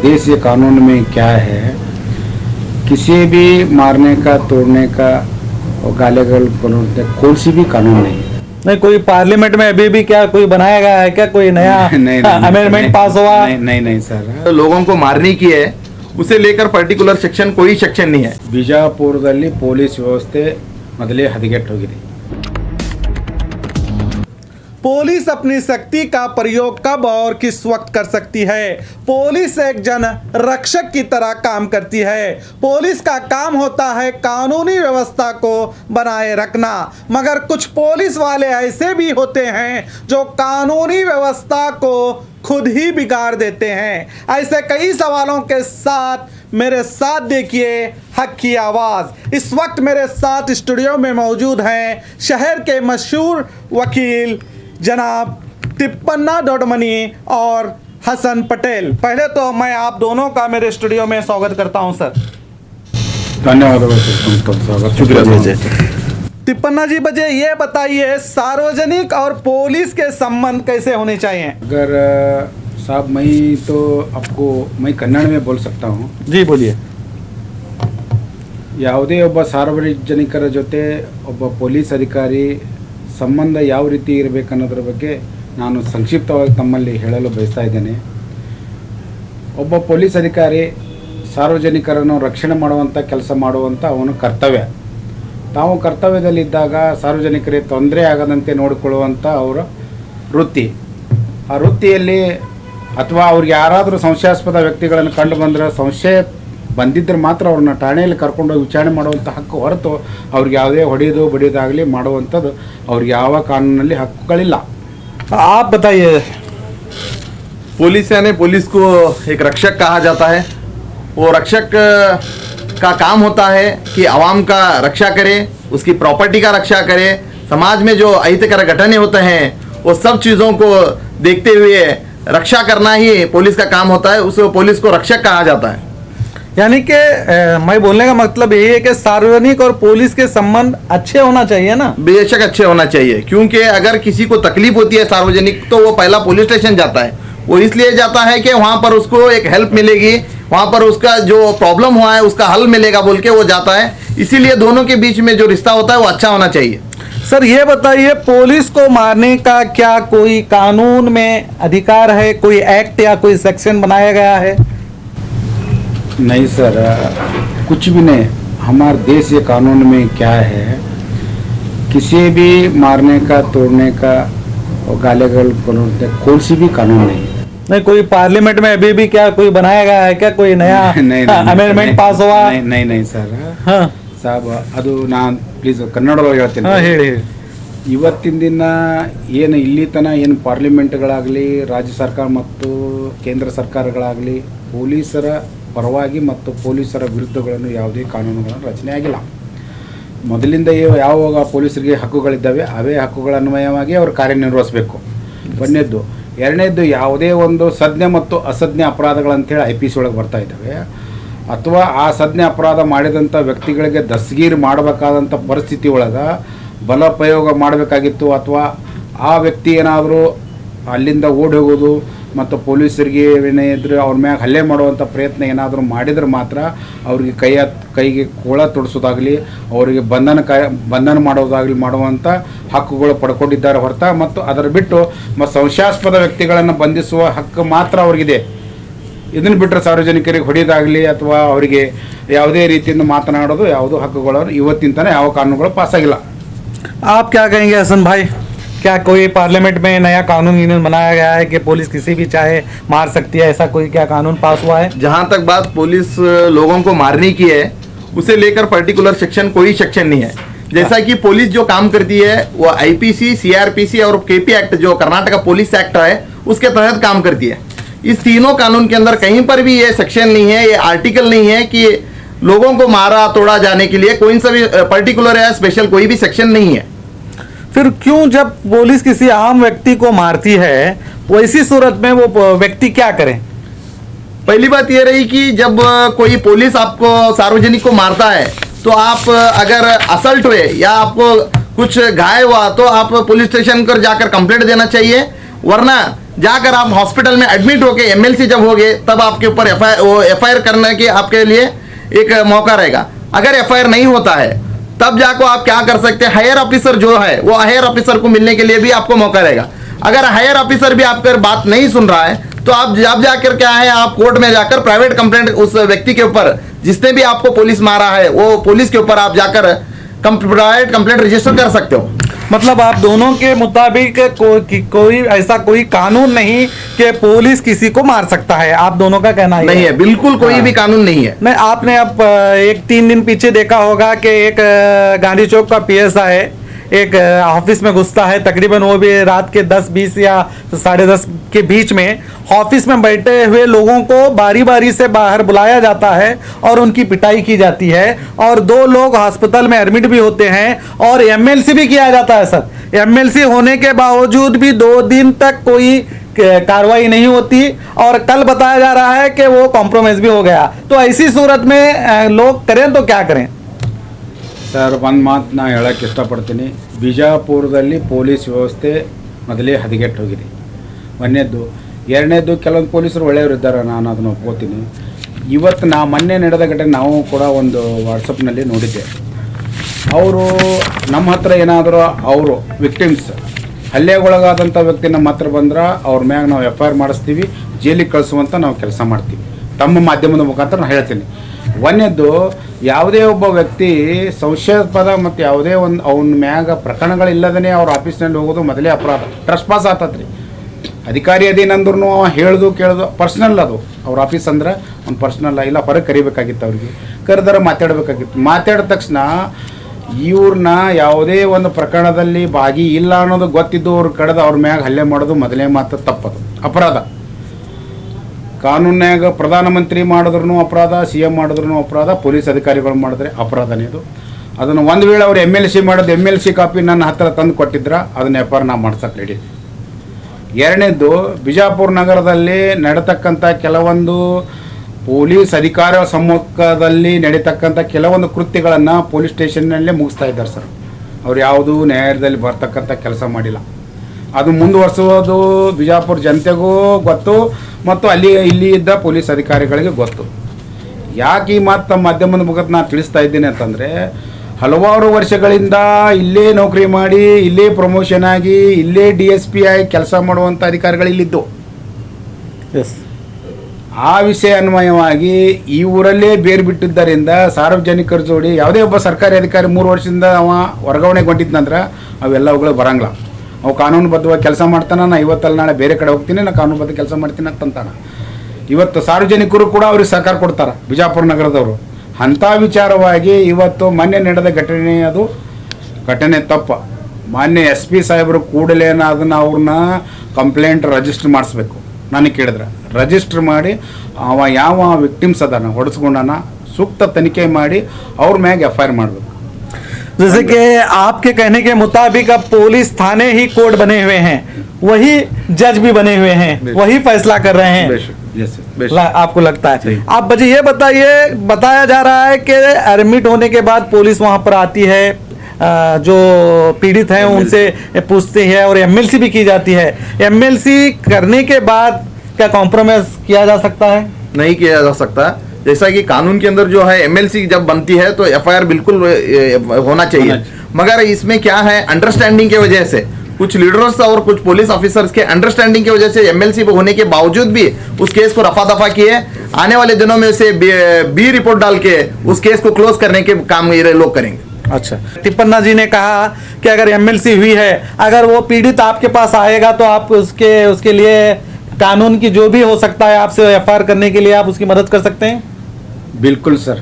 देश के कानून में क्या है, किसी भी मारने का, तोड़ने का और गाली-गलौज कानून कौन सी भी कानून नहीं है। नहीं, कोई पार्लियामेंट में अभी भी क्या कोई बनाया गया है क्या, कोई नया अमेंडमेंट पास हुआ? नहीं सर, तो लोगों को मारने की है, उसे लेकर पर्टिकुलर सेक्शन कोई सेक्शन नहीं है। ಬಿಜಾಪುರದಲ್ಲಿ ಪೊಲೀಸ್ ವ್ಯವಸ್ಥೆ ಮೊದಲೇ ಹದಗೆಟ್ಟು ಹೋಗಿದೆ। पुलिस अपनी शक्ति का प्रयोग कब और किस वक्त कर सकती है? पुलिस एक जन रक्षक की तरह काम करती है। पुलिस का काम होता है कानूनी व्यवस्था को बनाए रखना, मगर कुछ पुलिस वाले ऐसे भी होते हैं जो कानूनी व्यवस्था को खुद ही बिगाड़ देते हैं। ऐसे कई सवालों के साथ मेरे साथ देखिए हक की आवाज़। इस वक्त मेरे साथ स्टूडियो में मौजूद हैं शहर के मशहूर वकील जनाब तिप्पन्ना दोडमनी और हसन पटेल। पहले तो मैं आप दोनों का मेरे स्टूडियो में स्वागत करता हूं सर। धन्यवाद सर, शुक्रिया। तिप्पन्ना जी, बजे ये बताइए सार्वजनिक और पुलिस के संबंध कैसे होने चाहिए? अगर साहब मैं कन्नड़ में बोल सकता हूँ। जी बोलिए। ಯಾವುದೇ ಒಬ್ಬ ಸಾರ್ವಜನಿಕರ ಜೊತೆ ಒಬ್ಬ ಪೊಲೀಸ್ ಅಧಿಕಾರಿ ಸಂಬಂಧ ಯಾವ ರೀತಿ ಇರಬೇಕನ್ನೋದ್ರ ಬಗ್ಗೆ ನಾನು ಸಂಕ್ಷಿಪ್ತವಾಗಿ ತಮ್ಮಲ್ಲಿ ಹೇಳಲು ಬಯಸ್ತಾ ಇದ್ದೇನೆ। ಒಬ್ಬ ಪೊಲೀಸ್ ಅಧಿಕಾರಿ ಸಾರ್ವಜನಿಕರನ್ನು ರಕ್ಷಣೆ ಮಾಡುವಂಥ ಕೆಲಸ ಮಾಡುವಂಥ ಅವನ ಕರ್ತವ್ಯ। ತಾವು ಕರ್ತವ್ಯದಲ್ಲಿದ್ದಾಗ ಸಾರ್ವಜನಿಕರಿಗೆ ತೊಂದರೆ ಆಗದಂತೆ ನೋಡಿಕೊಳ್ಳುವಂಥ ಅವರ ವೃತ್ತಿ। ಆ ವೃತ್ತಿಯಲ್ಲಿ ಅಥವಾ ಅವ್ರಿಗೆ ಯಾರಾದರೂ ಸಂಶಯಾಸ್ಪದ ವ್ಯಕ್ತಿಗಳನ್ನು ಕಂಡು ಬಂದರೆ, ಸಂಶಯ ಬಂದಿದ್ದರೆ ಮಾತ್ರ ಅವ್ರನ್ನ ಠಾಣೆಯಲ್ಲಿ ಕರ್ಕೊಂಡೋಗಿ ವಿಚಾರಣೆ ಮಾಡುವಂಥ ಹಕ್ಕು ಹೊರತು ಅವ್ರಿಗೆ ಯಾವುದೇ ಹೊಡೆಯೋದು ಬಡಿಯೋದಾಗಲಿ ಮಾಡುವಂಥದ್ದು ಅವ್ರಿಗೆ ಯಾವ ಕಾನೂನಲ್ಲಿ ಹಕ್ಕುಗಳಿಲ್ಲ। आप बताइए। पुलिस यानी पुलिस को एक रक्षक कहा जाता है। वो रक्षक का काम होता है कि आवाम का रक्षा करे, उसकी प्रॉपर्टी का रक्षा करे, समाज में जो अहितकर घटने होते हैं वो सब चीज़ों को देखते हुए रक्षा करना ही पुलिस का काम होता है। उस पुलिस को रक्षक कहा जाता है। यानी कि मैं बोलने का मतलब यही है कि सार्वजनिक और पुलिस के संबंध अच्छे होना चाहिए ना? बेशक अच्छे होना चाहिए, क्योंकि अगर किसी को तकलीफ होती है सार्वजनिक तो वो पहला पुलिस स्टेशन जाता है। वो इसलिए जाता है कि वहाँ पर उसको एक हेल्प मिलेगी, वहाँ पर उसका जो प्रॉब्लम हुआ है उसका हल मिलेगा बोल के वो जाता है। इसीलिए दोनों के बीच में जो रिश्ता होता है वो अच्छा होना चाहिए। सर ये बताइए, पुलिस को मारने का क्या कोई कानून में अधिकार है, कोई एक्ट या कोई सेक्शन बनाया गया है? नहीं सर, कुछ भी नहीं। हमारे देश के कानून में क्या है, किसी भी मारने का, तोड़ने का और गाली-गलौज कानून कौन सी भी कानून नहीं है। नहीं, कोई पार्लियामेंट में अभी भी क्या कोई बनाया गया है क्या, कोई नया अमेंडमेंट पास हुआ? नहीं सर। हाँ ಸಾಬ್ ಅದು ನಾನು ಪ್ಲೀಸ್ ಕನ್ನಡದೊಳಗೆ ಹೇಳ್ತೀನಿ। हाँ ಹೇಳಿ। ಇವತ್ತಿನ ದಿನ ಏನು ಇಲ್ಲಿ ತನಕ ಏನು ಪಾರ್ಲಿಮೆಂಟ್ಗಳಾಗಲಿ, ರಾಜ್ಯ ಸರ್ಕಾರ ಮತ್ತು ಕೇಂದ್ರ ಸರ್ಕಾರಗಳಾಗಲಿ ಪೊಲೀಸರ ಪರವಾಗಿ ಮತ್ತು ಪೊಲೀಸರ ವಿರುದ್ಧಗಳನ್ನು ಯಾವುದೇ ಕಾನೂನುಗಳನ್ನು ರಚನೆ ಆಗಿಲ್ಲ। ಮೊದಲಿಂದ ಯಾವಾಗ ಪೊಲೀಸರಿಗೆ ಹಕ್ಕುಗಳಿದ್ದಾವೆ ಅವೇ ಹಕ್ಕುಗಳ ಅನ್ವಯವಾಗಿ ಅವರು ಕಾರ್ಯನಿರ್ವಹಿಸಬೇಕು, ಒಂದನೇದ್ದು। ಎರಡನೇದ್ದು, ಯಾವುದೇ ಒಂದು ಸಜ್ಞೆ ಮತ್ತು ಅಸಜ್ಞೆ ಅಪರಾಧಗಳಂತೇಳಿ IPC ಒಳಗೆ ಬರ್ತಾ ಇದ್ದಾವೆ, ಅಥವಾ ಆ ಸಜ್ಞೆ ಅಪರಾಧ ಮಾಡಿದಂಥ ವ್ಯಕ್ತಿಗಳಿಗೆ ದಸ್ತಗೀರು ಮಾಡಬೇಕಾದಂಥ ಪರಿಸ್ಥಿತಿ ಒಳಗೆ ಬಲ ಪ್ರಯೋಗ ಮಾಡಬೇಕಾಗಿತ್ತು, ಅಥವಾ ಆ ವ್ಯಕ್ತಿ ಏನಾದರೂ ಅಲ್ಲಿಂದ ಓಡಿ ಹೋಗೋದು ಮತ್ತು ಪೊಲೀಸರಿಗೆ ಏನಿದ್ರೆ ಅವ್ರ ಮ್ಯಾಗ ಹಲ್ಲೆ ಮಾಡುವಂಥ ಪ್ರಯತ್ನ ಏನಾದರೂ ಮಾಡಿದ್ರೆ ಮಾತ್ರ ಅವ್ರಿಗೆ ಕೈಗೆ ಕೋಳ ತೊಡಿಸೋದಾಗಲಿ, ಅವರಿಗೆ ಬಂಧನ ಮಾಡೋದಾಗಲಿ ಮಾಡುವಂಥ ಹಕ್ಕುಗಳು ಪಡ್ಕೊಂಡಿದ್ದಾರೆ ಹೊರತ, ಮತ್ತು ಅದರ ಬಿಟ್ಟು ಮತ್ತು ಸಂಶಯಾಸ್ಪದ ವ್ಯಕ್ತಿಗಳನ್ನು ಬಂಧಿಸುವ ಹಕ್ಕು ಮಾತ್ರ ಅವ್ರಿಗಿದೆ। ಇದನ್ನು ಬಿಟ್ಟರೆ ಸಾರ್ವಜನಿಕರಿಗೆ ಹೊಡೆಯೋದಾಗಲಿ ಅಥವಾ ಅವರಿಗೆ ಯಾವುದೇ ರೀತಿಯಿಂದ ಮಾತನಾಡೋದು ಯಾವುದೋ ಹಕ್ಕುಗಳು ಇವತ್ತಿನ ತನಕ ಯಾವ ಕಾನೂನುಗಳು ಪಾಸಾಗಿಲ್ಲ। आप क्या कहेंगे हसन भाई, क्या कोई पार्लियामेंट में नया कानून बनाया गया है कि पुलिस किसी भी चाहे मार सकती है, ऐसा कोई क्या कानून पास हुआ है? जहाँ तक बात पुलिस लोगों को मारने की है, उसे लेकर पर्टिकुलर सेक्शन कोई सेक्शन नहीं है। जैसा कि पुलिस जो काम करती है वो IPC, CRPC और KP एक्ट जो कर्नाटका पुलिस एक्ट है उसके तहत काम करती है। इस तीनों कानून के अंदर कहीं पर भी ये सेक्शन नहीं है, ये आर्टिकल नहीं है कि लोगों को मारा तोड़ा जाने के लिए कोई सा भी पर्टिकुलर या स्पेशल कोई भी सेक्शन नहीं है। फिर क्यों जब पुलिस किसी आम व्यक्ति को मारती है वैसी सूरत में वो व्यक्ति क्या करे? पहली बात ये रही कि जब कोई पुलिस आपको सार्वजनिक को मारता है तो आप अगर असल्ट हुए या आपको कुछ घायल हुआ तो आप पुलिस स्टेशन पर जाकर कंप्लेंट देना चाहिए, वरना जाकर आप हॉस्पिटल में एडमिट होके एमएलसी जब हो गए तब आपके ऊपर एफआईआर करने के आपके लिए एक मौका रहेगा। अगर एफआईआर नहीं होता है तब जाकर आप क्या कर सकते हैं, हायर ऑफिसर जो है वो हायर ऑफिसर को मिलने के लिए भी आपको मौका रहेगा। अगर हायर ऑफिसर भी आपकी बात नहीं सुन रहा है तो आप जब जाकर क्या है, आप कोर्ट में जाकर प्राइवेट कंप्लेंट उस व्यक्ति के ऊपर जिसने भी आपको पुलिस मारा है वो पुलिस के ऊपर आप जाकर प्राइवेट कंप्लेंट रजिस्टर कर सकते हो। मतलब आप दोनों के मुताबिक कोई ऐसा कोई कानून नहीं कि पुलिस किसी को मार सकता है, आप दोनों का कहना नहीं है, बिल्कुल कोई भी कानून नहीं है। नहीं, आपने अब एक 3 दिन पीछे देखा होगा कि एक गांधी चौक का पीएसआई है, एक ऑफिस में घुसता है, तकरीबन वो भी रात के 10-20 या 10:30 के बीच में ऑफिस में बैठे हुए लोगों को बारी बारी से बाहर बुलाया जाता है और उनकी पिटाई की जाती है और 2 लोग अस्पताल में एडमिट भी होते हैं और एमएलसी भी किया जाता है। सर, एमएलसी होने के बावजूद भी 2 दिन तक कोई कार्रवाई नहीं होती और कल बताया जा रहा है कि वो कॉम्प्रोमाइज भी हो गया। तो ऐसी सूरत में लोग करें तो क्या करें? ಸರ್, ಒಂದು ಮಾತು ನಾ ಹೇಳೋಕ್ಕೆ ಇಷ್ಟಪಡ್ತೀನಿ. ಬಿಜಾಪುರದಲ್ಲಿ ಪೊಲೀಸ್ ವ್ಯವಸ್ಥೆ ಮೊದಲೇ ಹದಗೆಟ್ಟು ಹೋಗಿದೆ, ಒಂದನೇದ್ದು. ಎರಡನೇದ್ದು, ಕೆಲವೊಂದು ಪೊಲೀಸರು ಒಳ್ಳೆಯವರು ಇದ್ದಾರೆ, ನಾನು ಅದನ್ನು ಒಪ್ಕೋತೀನಿ. ಇವತ್ತು ಮೊನ್ನೆ ನಡೆದ ಘಟನೆ ನಾವು ಕೂಡ ಒಂದು ವಾಟ್ಸಪ್ನಲ್ಲಿ ನೋಡಿದ್ದೆ. ಅವರು ನಮ್ಮ ಹತ್ರ ಏನಾದರೂ ಅವರು ವಿಕ್ಟಿಮ್ಸ್ ಹಲ್ಲೆಗೊಳಗಾದಂಥ ವ್ಯಕ್ತಿ ನಮ್ಮ ಹತ್ರ ಬಂದ್ರೆ ಅವ್ರ ಮ್ಯಾಗ ನಾವು ಎಫ್ಐಆರ್ ಮಾಡಿಸ್ತೀವಿ, ಜೈಲಿಗೆ ಕಳಿಸುವಂಥ ನಾವು ಕೆಲಸ ಮಾಡ್ತೀವಿ. ತಮ್ಮ ಮಾಧ್ಯಮದ ಮುಖಾಂತರ ನಾನು ಹೇಳ್ತೀನಿ. ಒಂದನೇದ್ದು, ಯಾವುದೇ ಒಬ್ಬ ವ್ಯಕ್ತಿ ಸಂಶಯಾಸ್ಪದ ಮತ್ತು ಯಾವುದೇ ಒಂದು ಅವನ ಮ್ಯಾಗ ಪ್ರಕರಣಗಳಿಲ್ಲದೇ ಅವ್ರ ಆಫೀಸ್ನಲ್ಲಿ ಹೋಗೋದು ಮೊದಲೇ ಅಪರಾಧ, ಟ್ರಸ್ಟ್ ಪಾಸ್ ಆತತ್ರಿ. ಅಧಿಕಾರಿ ಅದೇನಂದ್ರೂ ಹೇಳೋದು ಕೇಳೋದು ಪರ್ಸ್ನಲ್, ಅದು ಅವ್ರ ಆಫೀಸ್ ಅಂದ್ರೆ ಒಂದು ಪರ್ಸ್ನಲ್ ಇಲ್ಲ, ಹೊರಗೆ ಕರಿಬೇಕಾಗಿತ್ತು. ಅವ್ರಿಗೆ ಕರೆದರೆ ಮಾತಾಡಬೇಕಾಗಿತ್ತು. ಮಾತಾಡಿದ ತಕ್ಷಣ ಇವ್ರನ್ನ ಯಾವುದೇ ಒಂದು ಪ್ರಕರಣದಲ್ಲಿ ಭಾಗಿ ಇಲ್ಲ ಅನ್ನೋದು ಗೊತ್ತಿದ್ದು ಅವ್ರು ಕಳೆದು ಅವ್ರ ಮ್ಯಾಗ ಹಲ್ಲೆ ಮಾಡೋದು ಮೊದಲೇ ಮಾತು ತಪ್ಪದು, ಅಪರಾಧ. ಕಾನೂನ್ಯಾಗ ಪ್ರಧಾನಮಂತ್ರಿ ಮಾಡಿದ್ರೂ ಅಪರಾಧ, CM ಮಾಡಿದ್ರೂ ಅಪರಾಧ, ಪೊಲೀಸ್ ಅಧಿಕಾರಿಗಳು ಮಾಡಿದ್ರೆ ಅಪರಾಧನೇ ಇದು. ಅದನ್ನು ಒಂದು ವೇಳೆ ಅವ್ರು MLC ಮಾಡೋದು MLC ಕಾಪಿ ನನ್ನ ಹತ್ತಿರ ತಂದು ಕೊಟ್ಟಿದ್ರೆ ಅದನ್ನ ಎಫ್ಐಆರ್ ನಾವು ಮಾಡ್ಸಕ್ಕೆ ರೆಡಿ. ಎರಡನೇದ್ದು, ಬಿಜಾಪುರ ನಗರದಲ್ಲಿ ನಡೀತಕ್ಕಂಥ ಕೆಲವೊಂದು ಪೊಲೀಸ್ ಅಧಿಕಾರಿಗಳ ಸಮ್ಮುಖದಲ್ಲಿ ನಡೀತಕ್ಕಂಥ ಕೆಲವೊಂದು ಕೃತ್ಯಗಳನ್ನು ಪೊಲೀಸ್ ಸ್ಟೇಷನ್ನಲ್ಲೇ ಮುಗಿಸ್ತಾ ಇದ್ದಾರೆ ಸರ್. ಅವ್ರು ಯಾವುದೂ ನ್ಯಾಯಾಲಯದಲ್ಲಿ ಬರ್ತಕ್ಕಂಥ ಕೆಲಸ ಮಾಡಿಲ್ಲ. ಅದು ಮುಂದುವರಿಸೋದು ಬಿಜಾಪುರ ಜನತೆಗೂ ಗೊತ್ತು ಮತ್ತು ಇಲ್ಲಿ ಇದ್ದ ಪೊಲೀಸ್ ಅಧಿಕಾರಿಗಳಿಗೆ ಗೊತ್ತು. ಯಾಕೆ ಈ ಮಾತು ತಮ್ಮ ಮಾಧ್ಯಮದ ಮುಖಾಂತರ ನಾನು ತಿಳಿಸ್ತಾ ಇದ್ದೀನಿ ಅಂತಂದರೆ, ಹಲವಾರು ವರ್ಷಗಳಿಂದ ಇಲ್ಲೇ ನೌಕರಿ ಮಾಡಿ, ಇಲ್ಲೇ ಪ್ರಮೋಷನ್ ಆಗಿ, ಇಲ್ಲೇ DSP ಆಗಿ ಕೆಲಸ ಮಾಡುವಂಥ ಅಧಿಕಾರಿಗಳು ಇಲ್ಲಿದ್ದು. ಆ ವಿಷಯ ಅನ್ವಯವಾಗಿ ಈ ಊರಲ್ಲೇ ಬೇರು ಬಿಟ್ಟಿದ್ದರಿಂದ ಸಾರ್ವಜನಿಕರ ಜೋಡಿ ಯಾವುದೇ ಒಬ್ಬ ಸರ್ಕಾರಿ ಅಧಿಕಾರಿ 3 ವರ್ಷದಿಂದ ಅವ ವರ್ಗಾವಣೆಗೊಂಡಿದ್ದಂದ್ರೆ ಅವೆಲ್ಲವುಗಳು ಬರಂಗಿಲ್ಲ. ಅವು ಕಾನೂನುಬದ್ಧವಾಗಿ ಕೆಲಸ ಮಾಡ್ತಾನೆ. ನಾ ಇವತ್ತಲ್ಲಿ ನಾಳೆ ಬೇರೆ ಕಡೆ ಹೋಗ್ತೀನಿ, ನಾನು ಕಾನೂನುಬದ್ಧ ಕೆಲಸ ಮಾಡ್ತೀನಿ ಅಂತಂತಾನೆ. ಇವತ್ತು ಸಾರ್ವಜನಿಕರು ಕೂಡ ಅವ್ರಿಗೆ ಸಹಕಾರ ಕೊಡ್ತಾರೆ ಬಿಜಾಪುರ ನಗರದವರು. ಅಂಥ ವಿಚಾರವಾಗಿ ಇವತ್ತು ಮೊನ್ನೆ ನಡೆದ ಘಟನೆ, ಅದು ಘಟನೆ ತಪ್ಪ. ಮಾನ್ಯ SP ಸಾಹೇಬರು ಕೂಡಲೇ ಅದನ್ನು ಅವ್ರನ್ನ ಕಂಪ್ಲೇಂಟ್ ರಿಜಿಸ್ಟರ್ ಮಾಡಿಸ್ಬೇಕು. ನನಗೆ ಕೇಳಿದ್ರೆ ರಿಜಿಸ್ಟರ್ ಮಾಡಿ ಅವ ಯಾವ ವಿಕ್ಟಿಮ್ಸ್ ಅದಾನ ಹೊಡೆಸ್ಕೊಂಡಾನ ಸೂಕ್ತ ತನಿಖೆ ಮಾಡಿ ಅವ್ರ ಮ್ಯಾಗ FIR ಮಾಡಬೇಕು. जैसे कि आपके कहने के मुताबिक अब पुलिस थाने ही कोर्ट बने हुए हैं, वही जज भी बने हुए हैं, वही फैसला कर रहे हैं, आपको लगता है? आप मुझे ये बताइए, बताया जा रहा है कि एडमिट होने के बाद पुलिस वहां पर आती है, जो पीड़ित हैं उनसे पूछती है और MLC भी की जाती है। MLC करने के बाद क्या कॉम्प्रोमाइज किया जा सकता है? नहीं किया जा सकता। जैसा कि कानून के अंदर जो है MLC जब बनती है तो FIR बिल्कुल होना चाहिए, मगर इसमें क्या है, अंडरस्टैंडिंग की वजह से कुछ लीडर्स और कुछ पुलिस ऑफिसर्स के अंडरस्टैंडिंग की वजह से MLC होने के बावजूद भी उस केस को रफा दफा किए। आने वाले दिनों में उसे B रिपोर्ट डाल के उस केस को क्लोज करने के काम ये लोग करेंगे। अच्छा, तिप्पन्ना जी ने कहा कि अगर MLC हुई है, अगर वो पीड़ित आपके पास आएगा तो आप उसके लिए कानून की जो भी हो सकता है आपसे FIR करने के लिए आप उसकी मदद कर सकते हैं? बिल्कुल सर,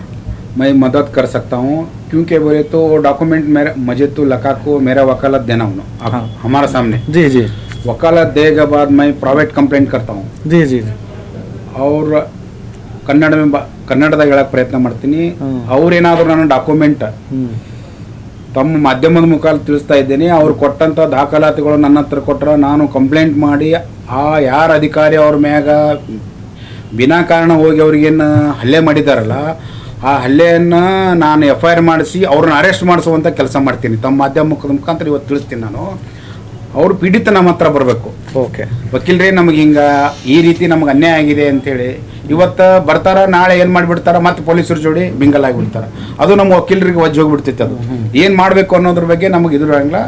मैं मदद कर सकता हूँ. क्योंकि बोले तो डॉक्यूमेंट मुझे तो लका को मेरा वकालत देना होना, हाँ, हमारा सामने. जी जी. वकालत देने के बाद मैं प्राइवेट कंप्लेंट करता हूँ. जी जी. और ಕನ್ನಡದಾಗ ಹೇಳಕ್ಕೆ ಪ್ರಯತ್ನ ಮಾಡ್ತೀನಿ. ಅವ್ರೇನಾದರೂ ನನ್ನ ಡಾಕ್ಯುಮೆಂಟ್ ತಮ್ಮ ಮಾಧ್ಯಮದ ಮುಖಾಂತರ ತಿಳಿಸ್ತಾ ಇದ್ದೇನೆ. ಅವ್ರು ಕೊಟ್ಟಂಥ ದಾಖಲಾತಿಗಳು ನನ್ನ ಹತ್ರ ಕೊಟ್ಟರೆ ನಾನು ಕಂಪ್ಲೇಂಟ್ ಮಾಡಿ ಯಾರು ಅಧಿಕಾರಿ ಅವ್ರ ಮ್ಯಾಗ ವಿನಾಕಾರಣ ಹೋಗಿ ಅವ್ರಿಗೇನು ಹಲ್ಲೆ ಮಾಡಿದಾರಲ್ಲ ಆ ಹಲ್ಲೆಯನ್ನು ನಾನು FIR ಮಾಡಿಸಿ ಅವ್ರನ್ನ ಅರೆಸ್ಟ್ ಮಾಡಿಸುವಂಥ ಕೆಲಸ ಮಾಡ್ತೀನಿ. ತಮ್ಮ ಮಾಧ್ಯಮ ಮುಖಾಂತರ ಇವತ್ತು ತಿಳಿಸ್ತೀನಿ ನಾನು. ಅವರು ಪೀಡಿತ ನಮ್ಮ ಹತ್ರ ಬರಬೇಕು. ಓಕೆ, ವಕೀಲರೇ ನಮಗೆ ಹಿಂಗ ಈ ರೀತಿ ನಮ್ಗೆ ಅನ್ಯಾಯ ಆಗಿದೆ ಅಂತೇಳಿ ಇವತ್ತು ಬರ್ತಾರ, ನಾಳೆ ಏನು ಮಾಡಿಬಿಡ್ತಾರ, ಮತ್ತೆ ಪೊಲೀಸರ ಜೋಡಿ ಬಿಂಗಲ್ ಆಗಿಬಿಡ್ತಾರೆ. ಅದು ನಮ್ಮ ವಕೀಲರಿಗೆ ವಜ್ಜೆ ಹೋಗ್ಬಿಡ್ತೈತೆ. ಅದು ಏನು ಮಾಡಬೇಕು ಅನ್ನೋದ್ರ ಬಗ್ಗೆ ನಮಗೆ ಇದ್ರಂಗಿಲ್ಲ.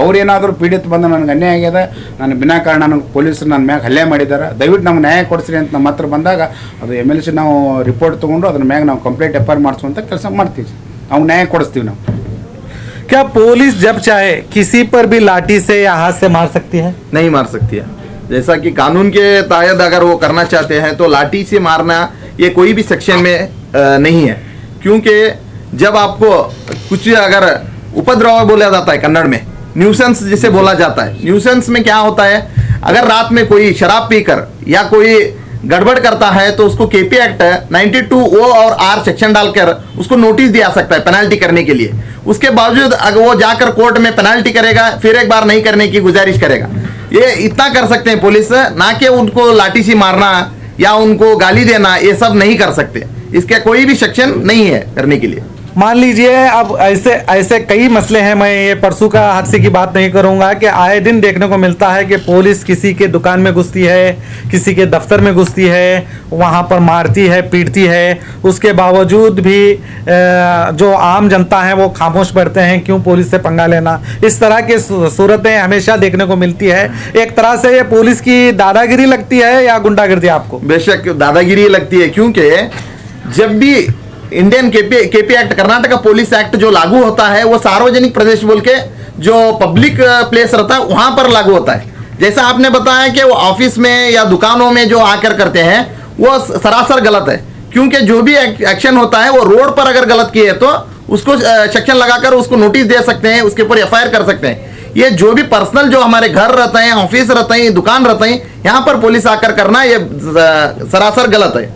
ಅವ್ರೇನಾದರೂ ಪೀಡಿತ ಬಂದು ನನಗೆ ಅನ್ಯಾಯ ಆಗ್ಯದ, ನಾನು ವಿನಾಕಾರಣ ನನಗೆ ಪೊಲೀಸರು ನನ್ನ ಮ್ಯಾಗ ಹಲ್ಲೆ ಮಾಡಿದ್ದಾರೆ, ದಯವಿಟ್ಟು ನಮ್ಗೆ ನ್ಯಾಯ ಕೊಡಿಸ್ರಿ ಅಂತ ನಮ್ಮ ಹತ್ರ ಬಂದಾಗ ಅದು MLC ನಾವು ರಿಪೋರ್ಟ್ ತೊಗೊಂಡು ಅದ್ರ ಮ್ಯಾಗ ನಾವು ಕಂಪ್ಲೇಂಟ್ FIR ಮಾಡಿಸುವಂಥ ಕೆಲಸ ಮಾಡ್ತೀವಿ. ಅವ್ನು ನ್ಯಾಯ ಕೊಡಿಸ್ತೀವಿ ನಾವು. क्या पुलिस जब चाहे किसी पर भी लाठी से या हाथ से मार सकती है? नहीं मार सकती है। जैसा कि कानून के तहत अगर वो करना चाहते हैं तो लाठी से मारना ये कोई भी सेक्शन में नहीं है, क्योंकि जब आपको कुछ अगर उपद्रव बोला जाता है कन्नड़ में, न्यूसेंस जिसे बोला जाता है, न्यूसेंस में क्या होता है, अगर रात में कोई शराब पीकर या कोई गड़बड़ करता है तो उसको KP एक्ट 92O और R सेक्शन डालकर उसको नोटिस दिया सकता है पेनल्टी करने के लिए। उसके बावजूद अगर वो जाकर कोर्ट में पेनल्टी करेगा, फिर एक बार नहीं करने की गुजारिश करेगा। ये इतना कर सकते हैं पुलिस, ना कि उनको लाठी से मारना या उनको गाली देना, ये सब नहीं कर सकते। इसका कोई भी सेक्शन नहीं है करने के लिए। मान लीजिए अब ऐसे ऐसे कई मसले हैं, मैं ये परसों का हादसे की बात नहीं करूंगा, कि आए दिन देखने को मिलता है कि पुलिस किसी के दुकान में घुसती है, किसी के दफ्तर में घुसती है, वहां पर मारती है, पीटती है। उसके बावजूद भी जो आम जनता है वो खामोश बैठते हैं, क्यों पुलिस से पंगा लेना। इस तरह की सूरतें हमेशा देखने को मिलती है। एक तरह से ये पुलिस की दादागिरी लगती है या गुंडागिर्दी आपको? बेशक दादागिरी लगती है, क्योंकि जब भी Indian KP act, Karnataka police act जो लागू होता है वो सार्वजनिक प्रदेश बोल के जो पब्लिक प्लेस रहता है वहां पर लागू होता है। जैसा आपने बताया कि वो ऑफिस में या दुकानों में जो आकर करते हैं वो सरासर गलत है, क्योंकि जो भी एक्शन होता है वो रोड पर अगर गलत किए तो उसको सेक्शन लगाकर उसको नोटिस दे सकते हैं, उसके ऊपर FIR कर सकते हैं। ये जो भी पर्सनल जो हमारे घर रहते हैं, ऑफिस रहते हैं, दुकान रहते हैं, यहाँ पर पुलिस आकर करना ये सरासर गलत है।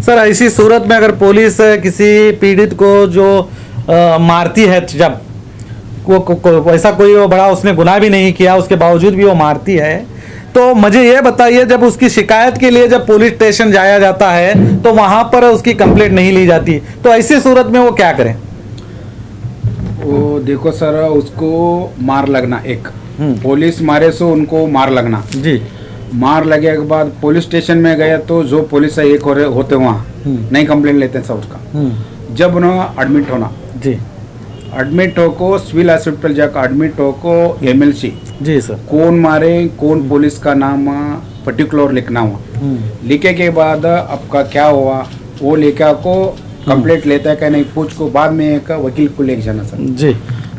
सर, ऐसी सूरत में अगर पुलिस किसी पीड़ित को जो मारती है, जब ऐसा कोई वो बड़ा उसने गुनाह भी नहीं किया, उसके बावजूद भी वो मारती है, तो मुझे ये बताइए, जब उसकी शिकायत के लिए जब पुलिस स्टेशन जाया जाता है तो वहां पर उसकी कंप्लेंट नहीं ली जाती, तो ऐसी सूरत में वो क्या करें? वो देखो सर, उसको मार लगना, एक पुलिस मारे सो उनको मार लगना जी, मार लगे के बाद पुलिस स्टेशन में गए तो जो पुलिस है एक होते वहाँ नहीं कंप्लेंट लेते हैं सब उसका। जब उन्होंने एडमिट होना जी, एडमिट हो को सिविल हॉस्पिटल जाकर एडमिट हो को MLC जी सर, कौन मारे कौन पुलिस का नाम पर्टिकुलर लिखना हुआ, लिखे के बाद आपका क्या हुआ वो लेकर को कंप्लेंट लेता है क्या नहीं पूछ को, बाद में एक वकील को लेके जाना सर जी।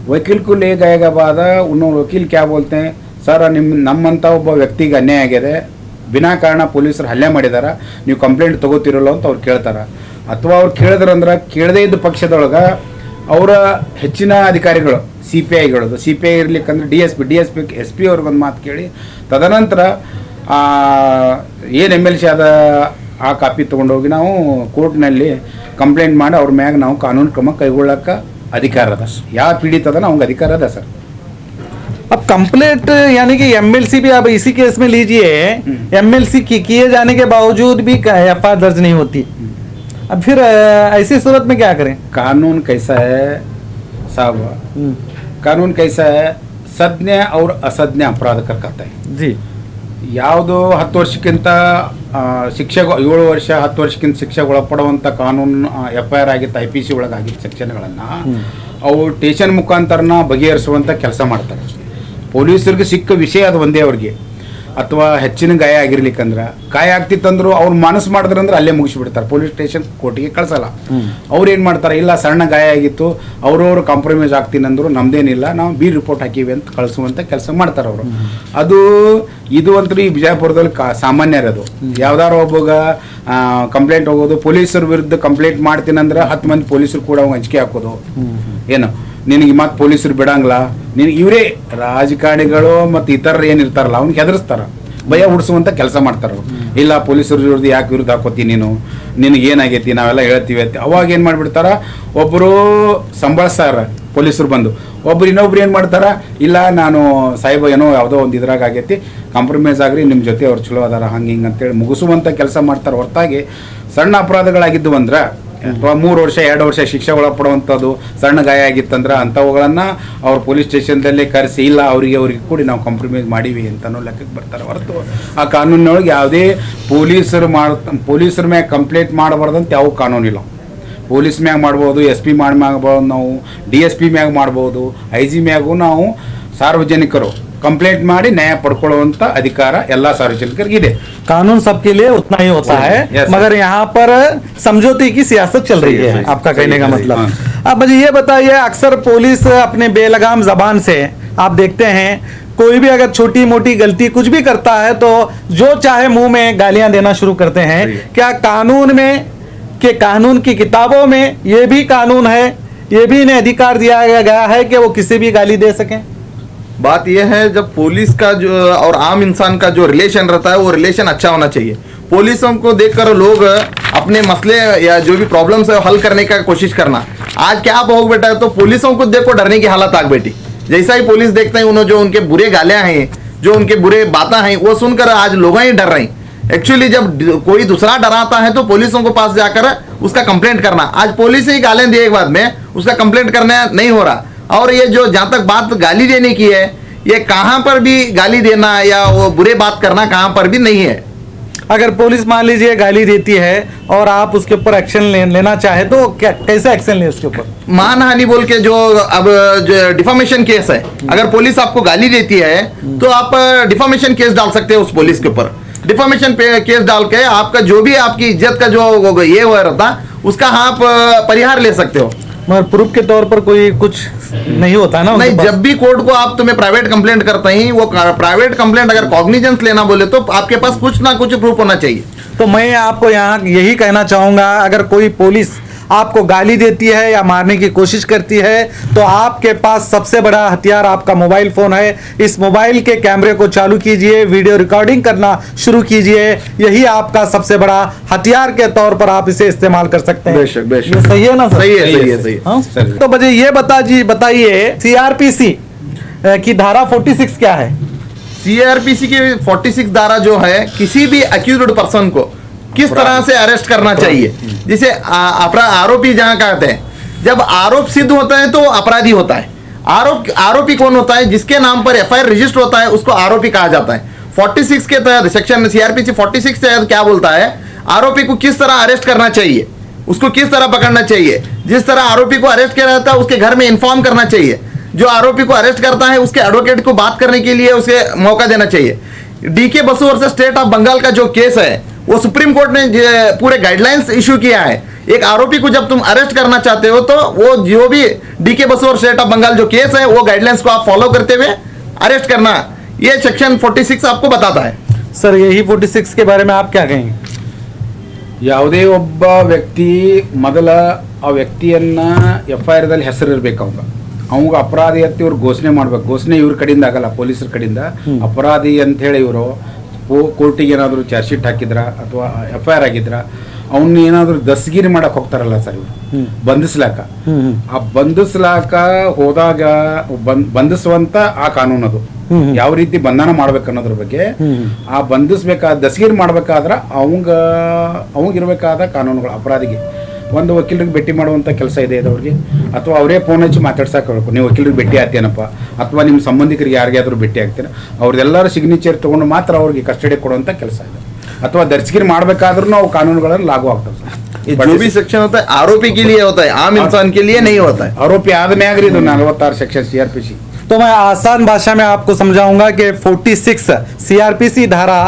वकील को ले गए के बाद उन्होंने वकील क्या बोलते हैं, ಸರ್ ನಮ್ಮಂಥ ಒಬ್ಬ ವ್ಯಕ್ತಿಗೆ ಅನ್ಯಾಯ ಆಗಿದೆ, ವಿನಾಕಾರಣ ಪೊಲೀಸರು ಹಲ್ಲೆ ಮಾಡಿದಾರ, ನೀವು ಕಂಪ್ಲೇಂಟ್ ತಗೋತಿರಲ್ಲ ಅಂತ ಅವ್ರು ಕೇಳ್ತಾರೆ. ಅಥವಾ ಅವ್ರು ಕೇಳಿದ್ರಂದ್ರೆ ಕೇಳದೇ ಇದ್ದ ಪಕ್ಷದೊಳಗೆ ಅವರ ಹೆಚ್ಚಿನ ಅಧಿಕಾರಿಗಳು CPIಗಳದು, CPI ಇರ್ಲಿಕ್ಕಂದ್ರೆ DSP SP ಅವ್ರಿಗೊಂದು ಮಾತು ಕೇಳಿ ತದನಂತರ ಏನು MLC ಆದ ಆ ಕಾಪಿ ತೊಗೊಂಡೋಗಿ ನಾವು ಕೋರ್ಟ್ನಲ್ಲಿ ಕಂಪ್ಲೇಂಟ್ ಮಾಡಿ ಅವ್ರ ಮ್ಯಾಗ ನಾವು ಕಾನೂನು ಕ್ರಮ ಕೈಗೊಳ್ಳಕ್ಕೆ ಅಧಿಕಾರ ಅದ. ಯಾವ ಪೀಡಿತ ಅದನ್ನ ಅವ್ಗೆ ಅಧಿಕಾರ ಅದ ಸರ್. अब कंप्लेंट यानी कि MLC भी अब इसी केस में लीजिए, MLC किए जाने के बावजूद भी FIR दर्ज नहीं होती, अब फिर ऐसी सूरत में क्या करें? कानून कैसा है साहब, कानून कैसा है, सज्ञ और असज्ञ अपराध करता है जी। ಯಾವುದು 10 ವರ್ಷಕ್ಕಿಂತ ಶಿಕ್ಷೆ 7 ವರ್ಷ 10 ವರ್ಷಕ್ಕಿಂತ ಶಿಕ್ಷೆಗೆ ಒಳಪಡುವಂಥ ಕಾನೂನು FIR ಆಗಿತ್ತು IPC ಒಳಗಾಗಿದ್ದ ಸೆಕ್ಷನ್ಗಳನ್ನು ಅವು ಸ್ಟೇಷನ್ ಮುಖಾಂತರನ ಬಗೆಹರಿಸುವಂಥ ಕೆಲಸ ಮಾಡ್ತಾರೆ. ಪೊಲೀಸರಿಗೆ ಸಿಕ್ಕ ವಿಷಯ ಅದು ಒಂದೇ ಅವ್ರಿಗೆ, ಅಥವಾ ಹೆಚ್ಚಿನ ಗಾಯ ಆಗಿರ್ಲಿಕ್ಕಂದ್ರೆ ಗಾಯ ಆಗ್ತಿತ್ತಂದ್ರು ಅವ್ರು ಮನಸ್ಸು ಮಾಡಿದ್ರಂದ್ರೆ ಅಲ್ಲೇ ಮುಗಿಸ್ಬಿಡ್ತಾರೆ, ಪೊಲೀಸ್ ಸ್ಟೇಷನ್ ಕೋರ್ಟಿಗೆ ಕಳ್ಸಲ್ಲ. ಅವ್ರು ಏನು ಮಾಡ್ತಾರೆ, ಇಲ್ಲ ಸಣ್ಣ ಗಾಯ ಆಗಿತ್ತು ಅವ್ರವ್ರು ಕಾಂಪ್ರಮೈಸ್ ಆಗ್ತೀನಿ ಅಂದರು, ನಮ್ದೇನಿಲ್ಲ ನಾವು ರಿಪೋರ್ಟ್ ಹಾಕಿವಿ ಅಂತ ಕಳಿಸುವಂಥ ಕೆಲಸ ಮಾಡ್ತಾರೆ ಅವರು. ಅದು ಇದು ಅಂತೂ ಈ ಬಿಜಾಪುರದಲ್ಲಿ ಸಾಮಾನ್ಯ ಇರೋದು. ಯಾವ್ದಾರು ಒಬ್ಬಗ ಕಂಪ್ಲೇಂಟ್ ಹೋಗೋದು, ಪೊಲೀಸರ ವಿರುದ್ಧ ಕಂಪ್ಲೇಂಟ್ ಮಾಡ್ತೀನಂದ್ರೆ 10 ಮಂದಿ ಪೊಲೀಸರು ಕೂಡ ಅವ್ನು ಹಂಚಿಕೆ ಹಾಕೋದು, ಏನು ನಿನಗೆ ಮತ್ತೆ ಪೊಲೀಸರು ಬಿಡಂಗಿಲ್ಲ, ನಿನಗೆ ಇವರೇ ರಾಜಕಾರಣಿಗಳು ಮತ್ತು ಇತರರು ಏನಿರ್ತಾರಲ್ಲ ಅವ್ನಿಗೆ ಹೆದರ್ಸ್ತಾರೆ, ಭಯ ಹುಡಿಸುವಂಥ ಕೆಲಸ ಮಾಡ್ತಾರೆ ಅವರು. ಇಲ್ಲ ಪೊಲೀಸರ ವಿರುದ್ಧ ಯಾಕೆ ವಿರುದ್ಧ ಹಾಕೋತಿ ನೀನು, ನಿನಗೆ ಏನಾಗೈತಿ ನಾವೆಲ್ಲ ಹೇಳ್ತೀವಿ ಅಂತ. ಅವಾಗ ಏನು ಮಾಡಿಬಿಡ್ತಾರ, ಒಬ್ಬರು ಸಂಭಾಳಿಸ್ತಾರ ಪೊಲೀಸರು ಬಂದು, ಒಬ್ರು ಇನ್ನೊಬ್ರು ಏನು ಮಾಡ್ತಾರ, ಇಲ್ಲ ನಾನು ಸಾಹೇಬ ಏನೋ ಯಾವುದೋ ಒಂದು ಇದ್ರಾಗ ಆಗೈತಿ ಕಾಂಪ್ರಮೈಸ್ ಆಗ್ರಿ, ನಿಮ್ಮ ಜೊತೆ ಅವ್ರು ಚಲೋ ಅದಾರ ಹಂಗೆ ಹಿಂಗೆ ಅಂತೇಳಿ ಮುಗಿಸುವಂಥ ಕೆಲಸ ಮಾಡ್ತಾರೆ. ಹೊರತಾಗಿ ಸಣ್ಣ ಅಪರಾಧಗಳಾಗಿದ್ದು ಅಂದ್ರೆ ಅಥವಾ 3 ವರ್ಷ 2 ವರ್ಷ ಶಿಕ್ಷೆ ಒಳಪಡುವಂಥದ್ದು ಸಣ್ಣ ಗಾಯ ಆಗಿತ್ತಂದ್ರೆ ಅಂಥವುಗಳನ್ನು ಅವ್ರು ಪೊಲೀಸ್ ಸ್ಟೇಷನ್ದಲ್ಲೇ ಕರೆಸಿ ಇಲ್ಲ ಅವ್ರಿಗೆ ಕೂಡಿ ನಾವು ಕಾಂಪ್ರಮೈಸ್ ಮಾಡೀವಿ ಅಂತನೋ ಲೆಕ್ಕಕ್ಕೆ ಬರ್ತಾರೆ ಹೊರತು ಆ ಕಾನೂನಿನೊಳಗೆ ಯಾವುದೇ ಪೊಲೀಸರ ಮ್ಯಾಗ ಕಂಪ್ಲೇಂಟ್ ಮಾಡಬಾರ್ದಂತ ಯಾವ ಕಾನೂನಿಲ್ಲ. ಪೊಲೀಸ್ ಮ್ಯಾಗ ಮಾಡ್ಬೋದು, SP ಮಾಡ್ಬೋದು, ನಾವು DSP ಮ್ಯಾಗ ಮಾಡ್ಬೋದು, IG ಮ್ಯಾಗೂ ನಾವು ಸಾರ್ವಜನಿಕರು कंप्लेंट मारी न्याय पड़कोळुವಂತ अधिकार ಎಲ್ಲ ಸಾರ್ವಜನಿಕರಿಗೆ ಇದೆ. कानून सबके लिए उतना ही होता है, मगर यहाँ पर समझौते की सियासत चल रही है, आपका कहने का मतलब। अब मुझे ये बताइए, अक्सर पुलिस अपने बेलगाम जबान से आप देखते हैं कोई भी अगर छोटी मोटी गलती कुछ भी करता है तो जो चाहे मुंह में गालियां देना शुरू करते हैं। क्या कानून की किताबों में ये भी कानून है, ये भी इन्हें अधिकार दिया गया है कि वो किसी भी गाली दे सकें? बात यह है, जब पुलिस का जो और आम इंसान का जो रिलेशन रहता है वो रिलेशन अच्छा होना चाहिए। पुलिसों को देखकर लोग अपने मसले या जो भी प्रॉब्लम्स है हल करने का कोशिश करना। आज क्या हो बेटा, तो पुलिसों को देखो डरने की हालत आ बैठी। जैसा ही पुलिस देखते हैं उन्होंने जो उनके बुरे गालियां हैं, जो उनके बुरे बातें हैं, वो सुनकर आज लोग ही डर रहे हैं। एक्चुअली जब कोई दूसरा डराता है तो पुलिसों को पास जाकर उसका कंप्लेंट करना। आज पुलिस ही गालियां दिए के बाद में उसका कंप्लेंट करना नहीं हो रहा। और ये जो जहाँ तक बात गाली देने की है, ये कहाँ पर भी गाली देना या वो बुरे बात करना कहाँ पर भी नहीं है। अगर पुलिस मान लीजिए गाली देती है और आप उसके ऊपर एक्शन लेना चाहे तो क्या कैसे एक्शन ले उसके ऊपर? मानहानि बोल के जो अब जो डिफामेशन केस है, अगर पुलिस आपको गाली देती है तो आप डिफामेशन केस डाल सकते हैं उस पुलिस के ऊपर। डिफामेशन केस डाल के आपका जो भी आपकी इज्जत का जो ये हुआ रहता उसका आप परिहार ले सकते हो। मगर प्रूफ के तौर पर कोई कुछ नहीं होता है ना? नहीं, जब भी कोर्ट को आप तुम्हें प्राइवेट कंप्लेंट करते हैं, वो प्राइवेट कंप्लेंट अगर कॉग्निजेंस लेना बोले तो आपके पास कुछ ना कुछ प्रूफ होना चाहिए। तो मैं आपको यहाँ यही कहना चाहूंगा, अगर कोई पुलिस आपको गाली देती है या मारने की कोशिश करती है तो आपके पास सबसे बड़ा हथियार आपका मोबाइल फोन है। इस मोबाइल के कैमरे को चालू कीजिए, वीडियो रिकॉर्डिंग करना शुरू कीजिए, यही आपका सबसे बड़ा हथियार के तौर पर आप इसे इस्तेमाल कर सकते हैं। बेशक बेशक, ये सही है ना सर? सही है। हाँ? तो मुझे ये बताइए CRPC की धारा 46 क्या है? CRPC की 46 धारा जो है, किसी भी अक्यूज्ड पर्सन को किस तरह से अरेस्ट करना चाहिए। जिसे आरोपी जहां कहते हैं, जब आरोप सिद्ध होता है तो अपराधी होता है। आरोपी कौन होता है? जिसके नाम पर FIR रजिस्टर होता है उसको आरोपी कहा जाता है। 46 के तहत सेक्शन CRPC 46 के तहत क्या बोलता है, आरोपी को किस तरह अरेस्ट करना चाहिए, उसको किस तरह पकड़ना चाहिए। जिस तरह आरोपी को अरेस्ट किया जाता है उसके घर में इन्फॉर्म करना चाहिए। जो आरोपी को अरेस्ट करता है उसके एडवोकेट को बात करने के लिए उसे मौका देना चाहिए। DK Basu versus state of Bengal का जो केस है वो सुप्रीम कोर्ट ने पूरे गाइडलाइंस इशू किया है। एक आरोपी को जब तुम अरेस्ट करना चाहते हो तो वो जो भी DK बसु और स्टेट ऑफ बंगाल जो केस है वो गाइडलाइंस को आप फॉलो करते हुए अरेस्ट करना, ये सेक्शन 46 आपको बताता है। सर यही 46 के बारे में आप क्या कहेंगे? ಯಾವುದೇ ಒಬ್ಬ ವ್ಯಕ್ತಿ ಮೊದಲ ಆ ವ್ಯಕ್ತಿಯನ್ನ FIR ದಲ್ಲಿ ಹೆಸರಿರಬೇಕು ಅವಂಗ ಅಪರಾಧಿ ಅಂತ ಇವ್ರು ಘೋಷಣೆ ಮಾಡ್ಬೇಕು. ಘೋಷಣೆ ಇವ್ರ ಕಡೆಯಿಂದ ಆಗಲ್ಲ, ಪೊಲೀಸರ ಕಡೆಯಿಂದ ಅಪರಾಧಿ ಅಂತ ಹೇಳಿ ಇವರು ಕೋರ್ಟಿಗೆ ಏನಾದರೂ ಚಾರ್ಜ್ ಶೀಟ್ ಹಾಕಿದ್ರ ಅಥವಾ FIR ಆಗಿದ್ರ ಅವನ್ನ ಏನಾದರೂ ದಸ್ಗಿರಿ ಮಾಡಕ್ ಹೋಗ್ತಾರಲ್ಲ ಸರ್ ಇವರು, ಬಂಧಿಸ್ಲಾಕ. ಆ ಬಂಧಿಸ್ಲಾಕ ಹೋದಾಗ ಬಂಧಿಸುವಂತ ಆ ಕಾನೂನು ಅದು ಯಾವ ರೀತಿ ಬಂಧನ ಮಾಡ್ಬೇಕು ಅನ್ನೋದ್ರ ಬಗ್ಗೆ, ಆ ಬಂಧಿಸ್ಬೇಕಾದ ದಸ್ಗಿರಿ ಮಾಡ್ಬೇಕಾದ್ರ ಅವಂಗಿರ್ಬೇಕಾದ ಕಾನೂನುಗಳು. ಅಪರಾಧಿಗೆ ಒಂದು ವಕೀಲರಿಗೆ ಭೇಟಿ ಮಾಡುವಂಥ ಕೆಲಸ ಇದೆ ಅವ್ರಿಗೆ, ಅಥವಾ ಅವರೇ ಫೋನ್ ಹಚ್ಚಿ ಮಾತಾಡ್ಸಕ್ಕೆ ಹೇಳ್ಬೇಕು, ನೀವು ವಕೀಲರಿಗೆ ಭೇಟಿ ಆಗ್ತೇನಪ್ಪ, ಅಥವಾ ನಿಮ್ಮ ಸಂಬಂಧಿಕರಿಗೆ ಯಾರಿಗಾದ್ರೂ ಭೇಟಿ ಆಗ್ತೀರ, ಅವ್ರದ್ದೆಲ್ಲರ ಸಿಗ್ನೇಚರ್ ತೊಗೊಂಡು ಮಾತ್ರ ಅವ್ರಿಗೆ ಕಸ್ಟಡಿ ಕೊಡುವಂಥ ಕೆಲಸ ಇದೆ. ಅಥವಾ ದರ್ಜಗಿರಿ ಮಾಡಬೇಕಾದ್ರೂ ನಾವು ಕಾನೂನುಗಳಲ್ಲಿ लागू ಆಗ್ತವೆ ಸರ್. जो भी सेक्शन होता है आरोपी के लिए होता है, आम इंसान के लिए नहीं होता है। आरोपी आदम्याग्री 46 सेक्शन CRPC। तो मैं आसान भाषा में आपको समझाऊंगा कि 46 CRPC धारा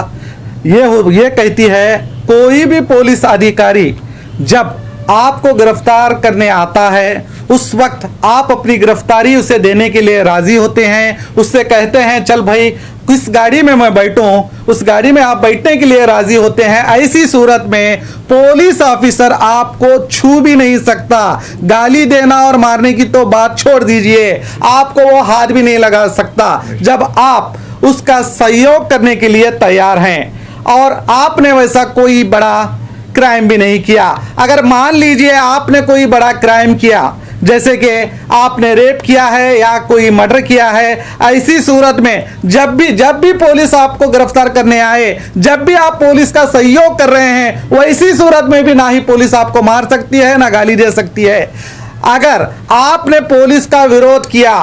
ये कहती है, कोई भी पुलिस अधिकारी जब आपको गिरफ्तार करने आता है उस वक्त आप अपनी गिरफ्तारी उसे देने के लिए राजी होते हैं, उससे कहते हैं चल भाई किस गाड़ी में मैं बैठूं, उस गाड़ी में आप बैठने के लिए राजी होते हैं। ऐसी सूरत में पुलिस ऑफिसर आपको छू भी नहीं सकता। गाली देना और मारने की तो बात छोड़ दीजिए, आपको वो हाथ भी नहीं लगा सकता जब आप उसका सहयोग करने के लिए तैयार हैं और आपने वैसा कोई बड़ा क्राइम भी नहीं किया। अगर मान लीजिए आपने कोई बड़ा क्राइम किया, जैसे कि आपने रेप किया है या कोई मर्डर किया है, ऐसी सूरत में जब भी पुलिस आपको गिरफ्तार करने आए, जब भी आप पुलिस का सहयोग कर रहे हैं, वैसी सूरत में भी ना ही पुलिस आपको मार सकती है ना गाली दे सकती है। अगर आपने पुलिस का विरोध किया,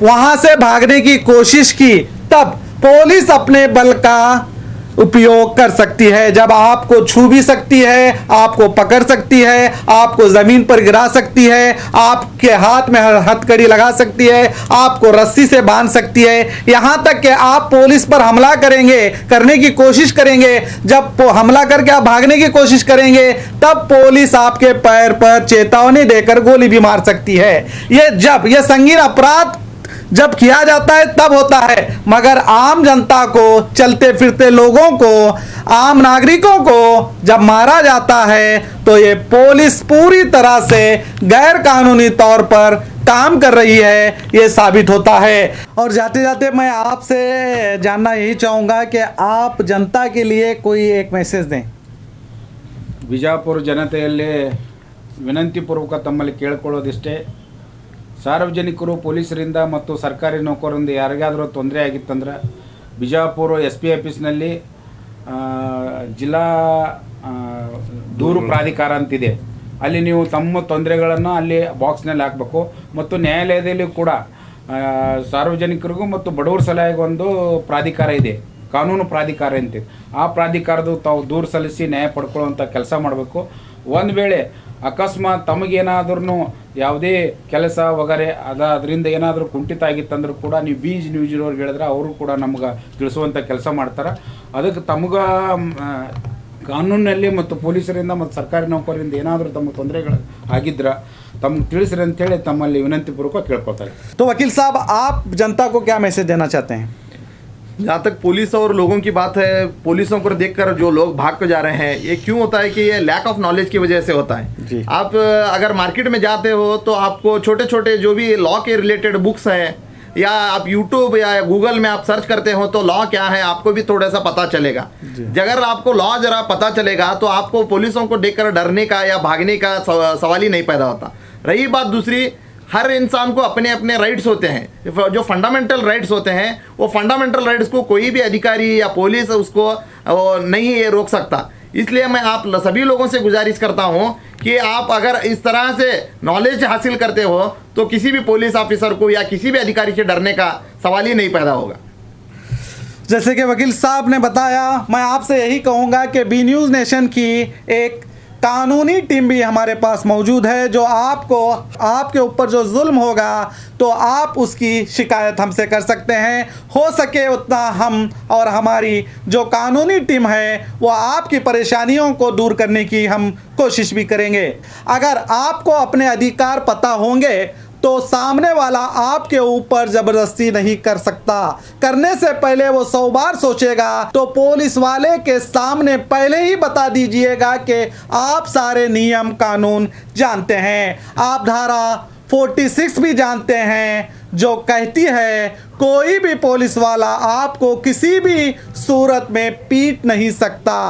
वहां से भागने की कोशिश की, तब पुलिस अपने बल का उपयोग कर सकती है। जब आपको छू भी सकती है, आपको पकड़ सकती है, आपको जमीन पर गिरा सकती है, आपके हाथ में हथकड़ी लगा सकती है, आपको रस्सी से बांध सकती है, यहां तक कि आप पुलिस पर हमला करने की कोशिश करेंगे। जब हमला करके आप भागने की कोशिश करेंगे, तब पुलिस आपके पैर पर चेतावनी देकर गोली भी मार सकती है। यह संगीन अपराध जब किया जाता है तब होता है, मगर आम जनता को, चलते फिरते लोगों को, आम नागरिकों को जब मारा जाता है तो ये पुलिस पूरी तरह से गैर कानूनी तौर पर काम कर रही है, ये साबित होता है। और जाते जाते मैं आपसे जानना यही चाहूँगा कि आप जनता के लिए कोई एक मैसेज दें। ಬಿಜಾಪುರ ಜನತೆಯಲ್ಲಿ ವಿನಂತಿಪೂರ್ವಕ ತಮ್ಮಲ್ಲಿ ಕೇಳಿಕೊಳ್ಳೋದಿಷ್ಟೇ, ಸಾರ್ವಜನಿಕರು ಪೊಲೀಸರಿಂದ ಮತ್ತು ಸರ್ಕಾರಿ ನೌಕರರಿಂದ ಯಾರಿಗಾದರೂ ತೊಂದರೆ ಆಗಿತ್ತಂದ್ರೆ ಬಿಜಾಪುರ SP ಆಫೀಸ್ನಲ್ಲಿ ಜಿಲ್ಲಾ ದೂರು ಪ್ರಾಧಿಕಾರ ಅಂತಿದೆ, ಅಲ್ಲಿ ನೀವು ತಮ್ಮ ತೊಂದರೆಗಳನ್ನು ಅಲ್ಲಿ ಬಾಕ್ಸ್ನಲ್ಲಿ ಹಾಕಬೇಕು. ಮತ್ತು ನ್ಯಾಯಾಲಯದಲ್ಲಿ ಕೂಡ ಸಾರ್ವಜನಿಕರಿಗೂ ಮತ್ತು ಬಡವರ ಸಲಹೆಗೆ ಒಂದು ಪ್ರಾಧಿಕಾರ ಇದೆ, ಕಾನೂನು ಪ್ರಾಧಿಕಾರ ಅಂತಿದೆ. ಆ ಪ್ರಾಧಿಕಾರದ ತಾವು ದೂರು ಸಲ್ಲಿಸಿ ನ್ಯಾಯ ಪಡ್ಕೊಳ್ಳುವಂಥ ಕೆಲಸ ಮಾಡಬೇಕು. ಒಂದು ವೇಳೆ ಅಕಸ್ಮಾತ್ ತಮಗೇನಾದ್ರೂ ಯಾವುದೇ ಕೆಲಸ ವಗರೆ ಅದರಿಂದ ಏನಾದರೂ ಕುಂಠಿತ ಆಗಿತ್ತಂದ್ರೂ ಕೂಡ ನೀವು ಬೀಜ್ ನ್ಯೂಸ್ನವ್ರಿಗೆ ಹೇಳಿದ್ರೆ ಅವರು ಕೂಡ ನಮ್ಗೆ ತಿಳಿಸುವಂಥ ಕೆಲಸ ಮಾಡ್ತಾರೆ. ಅದಕ್ಕೆ ತಮಗೆ ಕಾನೂನಿನಲ್ಲಿ ಮತ್ತು ಪೊಲೀಸರಿಂದ ಮತ್ತು ಸರ್ಕಾರಿ ನೌಕರರಿಂದ ಏನಾದರೂ ತಮ್ಮ ತೊಂದರೆಗಳು ಆಗಿದ್ರೆ ತಮ್ಗೆ ತಿಳಿಸ್ರಿ ಅಂತೇಳಿ ತಮ್ಮಲ್ಲಿ ವಿನಂತಿಪೂರ್ವಕ ಕೇಳ್ಕೊತಾರೆ. तो वकील साहब, आप जनता को क्या मैसेज देना चाहते हैं? जहाँ तक पुलिस और लोगों की बात है, पुलिसों को देखकर जो लोग भाग कर जा रहे हैं, ये क्यों होता है कि ये लैक ऑफ नॉलेज की वजह से होता है। आप अगर मार्केट में जाते हो तो आपको छोटे छोटे जो भी लॉ के रिलेटेड बुक्स हैं, या आप यूट्यूब या गूगल में आप सर्च करते हो तो लॉ क्या है आपको भी थोड़ा सा पता चलेगा। अगर आपको लॉ जरा पता चलेगा तो आपको पुलिसों को देखकर डरने का या भागने का सवाल ही नहीं पैदा होता। रही बात दूसरी, हर इंसान को अपने अपने राइट्स होते हैं, जो फंडामेंटल राइट्स होते हैं, वो फंडामेंटल राइट्स को कोई भी अधिकारी या पुलिस उसको नहीं रोक सकता। इसलिए मैं आप सभी लोगों से गुजारिश करता हूं कि आप अगर इस तरह से नॉलेज हासिल करते हो तो किसी भी पुलिस ऑफिसर को या किसी भी अधिकारी से डरने का सवाल ही नहीं पैदा होगा। जैसे कि वकील साहब ने बताया, मैं आपसे यही कहूँगा कि बी न्यूज़ नेशन की एक कानूनी टीम भी हमारे पास मौजूद है, जो आपके ऊपर जो जुल्म होगा तो आप उसकी शिकायत हमसे कर सकते हैं। हो सके उतना हम और हमारी जो कानूनी टीम है वो आपकी परेशानियों को दूर करने की हम कोशिश भी करेंगे। अगर आपको अपने अधिकार पता होंगे तो सामने वाला आपके ऊपर जबरदस्ती नहीं कर सकता। करने से पहले वो 100 बार सोचेगा। तो पुलिस वाले के सामने पहले ही बता दीजिएगा कि आप सारे नियम कानून जानते हैं, आप धारा 46 भी जानते हैं, जो कहती है कोई भी पुलिस वाला आपको किसी भी सूरत में पीट नहीं सकता।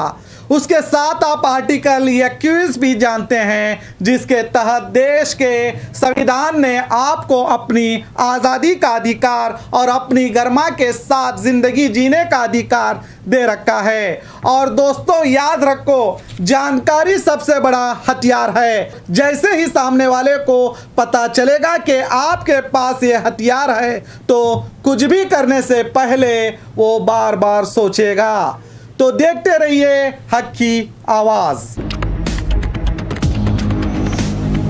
उसके साथ आप आर्टिकल 21 भी जानते हैं, जिसके तहत देश के संविधान ने आपको अपनी आज़ादी का अधिकार और अपनी गरिमा के साथ ज़िंदगी जीने का अधिकार दे रखा है। और दोस्तों याद रखो, जानकारी सबसे बड़ा हथियार है। जैसे ही सामने वाले को पता चलेगा कि आपके पास ये हथियार है तो कुछ भी करने से पहले वो बार बार सोचेगा। तो देखते रहिए हक की आवाज़।